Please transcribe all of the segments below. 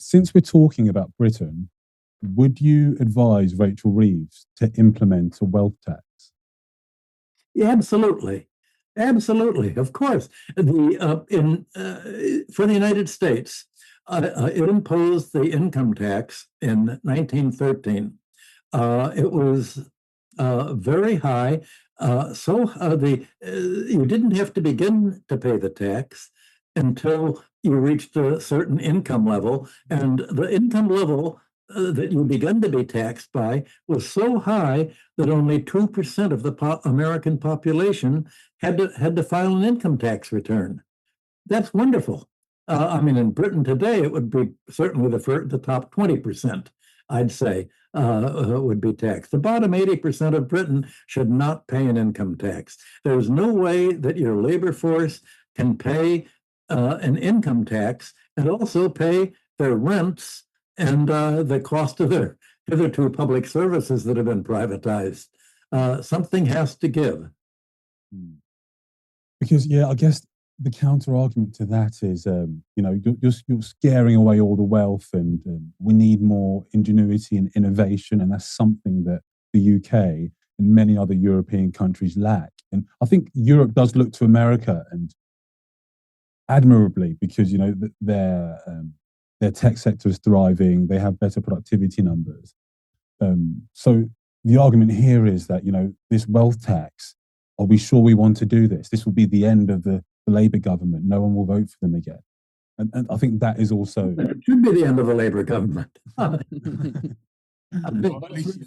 since we're talking about Britain, would you advise Rachel Reeves to implement a wealth tax? Yeah, absolutely. Absolutely, of course. For the United States, it imposed the income tax in 1913. It was very high. You didn't have to begin to pay the tax until you reached a certain income level, and the income level that you began to be taxed by was so high that only 2% of the American population had to file an income tax return. That's wonderful. I mean, in Britain today, it would be certainly the top 20%, I'd say, would be taxed. The bottom 80% of Britain should not pay an income tax. There's no way that your labor force can pay an income tax and also pay their rents and the cost of their hitherto public services that have been privatized. Something has to give. Because, yeah, I guess the counter argument to that is, you're scaring away all the wealth, and we need more ingenuity and innovation, and that's something that the UK and many other European countries lack. And I think Europe does look to America and admirably, because their tech sector is thriving, they have better productivity numbers. So the argument here is that this wealth tax. Are we sure we want to do this? This will be the end of the Labour government. No one will vote for them again. And I think that is also... It should be the end of the Labour government. At least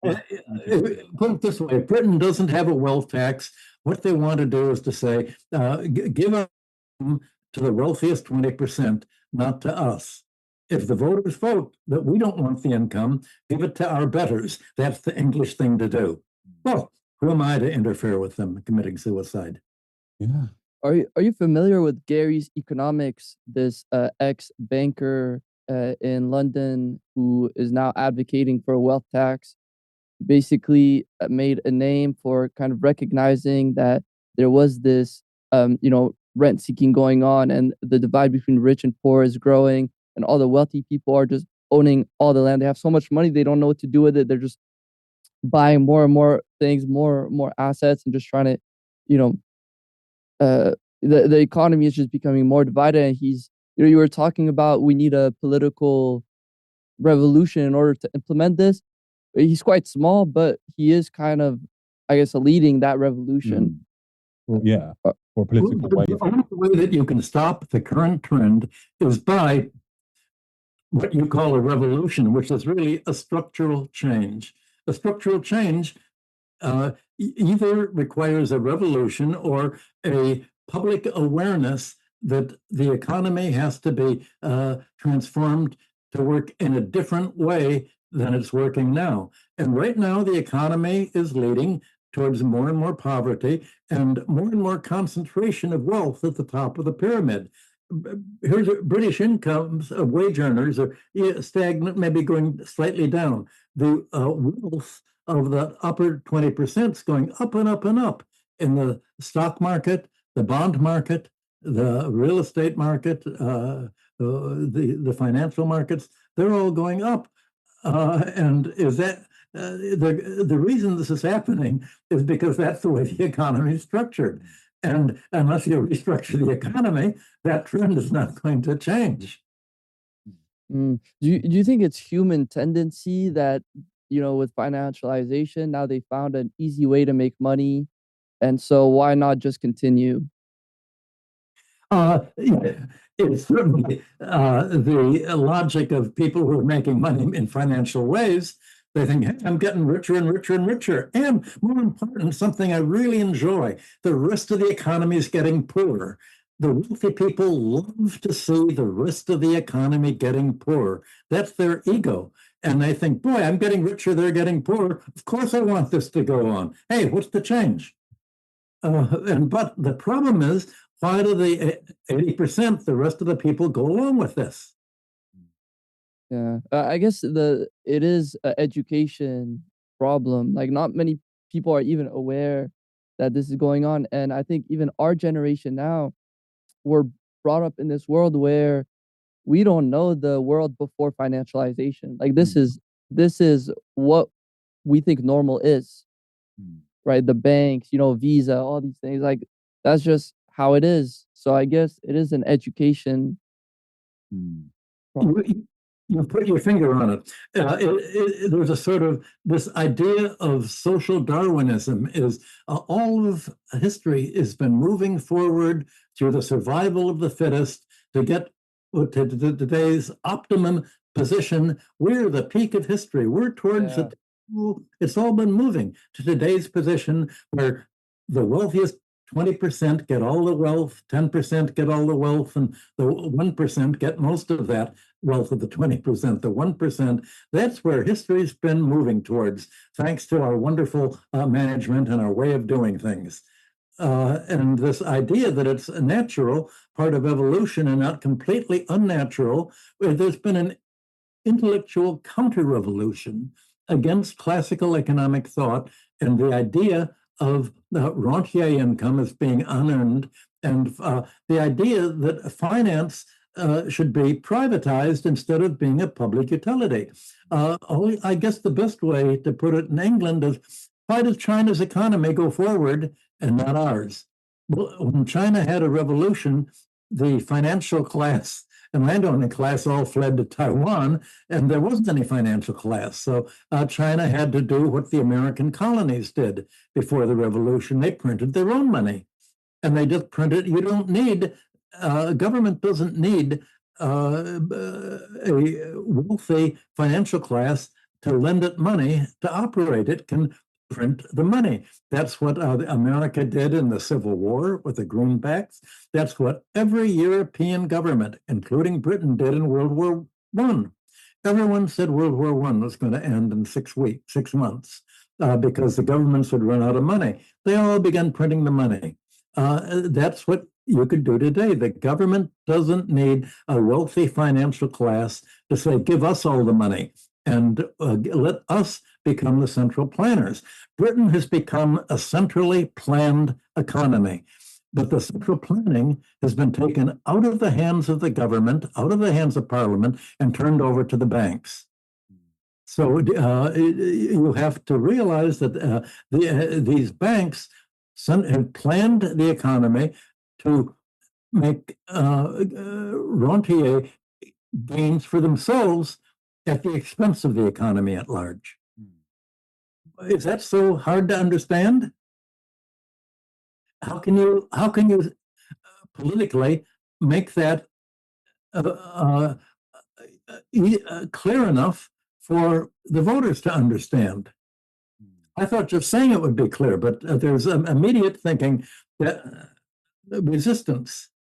Put it this way, Britain doesn't have a wealth tax. What they want to do is to say, give up to the wealthiest 20%, not to us. If the voters vote that we don't want the income, give it to our betters. That's the English thing to do. Well, who am I to interfere with them committing suicide? Yeah. Are you familiar with Gary's Economics, this ex-banker in London who is now advocating for a wealth tax? He basically made a name for kind of recognizing that there was this, rent seeking going on, and the divide between rich and poor is growing, and all the wealthy people are just owning all the land. They have so much money, they don't know what to do with it. They're just buying more and more things, more assets, and just trying to, the economy is just becoming more divided. And you were talking about we need a political revolution in order to implement this. He's quite small, but he is kind of, I guess, leading that revolution. Well, yeah, or political wave. The only way that you can stop the current trend is by what you call a revolution, which is really a structural change. A structural change either requires a revolution or a public awareness that the economy has to be transformed to work in a different way than it's working now. And right now, the economy is leading towards more and more poverty and more concentration of wealth at the top of the pyramid. Here's British incomes of wage earners are stagnant, maybe going slightly down. The wealth of the upper 20% is going up and up and up in the stock market, the bond market, the real estate market, the financial markets. They're all going up. And is that the reason this is happening is because that's the way the economy is structured. And unless you restructure the economy, that trend is not going to change. Do you think it's human tendency that, with financialization, now they found an easy way to make money, and so why not just continue? It's certainly the logic of people who are making money in financial ways. They think, hey, I'm getting richer and richer and richer. And more important, something I really enjoy, the rest of the economy is getting poorer. The wealthy people love to see the rest of the economy getting poorer. That's their ego. And they think, boy, I'm getting richer, they're getting poorer. Of course I want this to go on. Hey, what's the change? But the problem is, why do the 80%, the rest of the people, go along with this? Yeah, I guess it is an education problem. Like, not many people are even aware that this is going on, and I think even our generation now, we're brought up in this world where we don't know the world before financialization. Like this is what we think normal is, right? The banks, Visa, all these things, like that's just how it is. So I guess it is an education. You put your finger on it. There's a sort of this idea of social Darwinism is all of history has been moving forward through the survival of the fittest to get to today's optimum position. We're the peak of history. We're towards it's all been moving to today's position where the wealthiest 20% get all the wealth, 10% get all the wealth, and the 1% get most of that wealth of the 20%. The 1%, that's where history's been moving towards, thanks to our wonderful management and our way of doing things. And this idea that it's a natural part of evolution and not completely unnatural, there's been an intellectual counter-revolution against classical economic thought and the idea of the rentier income as being unearned, and the idea that finance should be privatized instead of being a public utility. I guess the best way to put it in England is, why does China's economy go forward and not ours? Well, when China had a revolution, the financial class and landowning class all fled to Taiwan, and there wasn't any financial class. So China had to do what the American colonies did before the revolution. They printed their own money, and they just printed. You don't need, government doesn't need a wealthy financial class to lend it money to operate. It can print the money. That's what America did in the Civil War with the greenbacks. That's what every European government, including Britain, did in World War I. Everyone said World War I was going to end in 6 months, because the governments would run out of money. They all began printing the money. That's what you could do today. The government doesn't need a wealthy financial class to say, give us all the money and let us become the central planners. Britain has become a centrally planned economy, but the central planning has been taken out of the hands of the government, out of the hands of Parliament, and turned over to the banks. So you have to realize that these banks have planned the economy to make rentier gains for themselves at the expense of the economy at large. Is that so hard to understand? How can you politically make that clear enough for the voters to understand? I thought just saying it would be clear, but there's immediate thinking that resistance.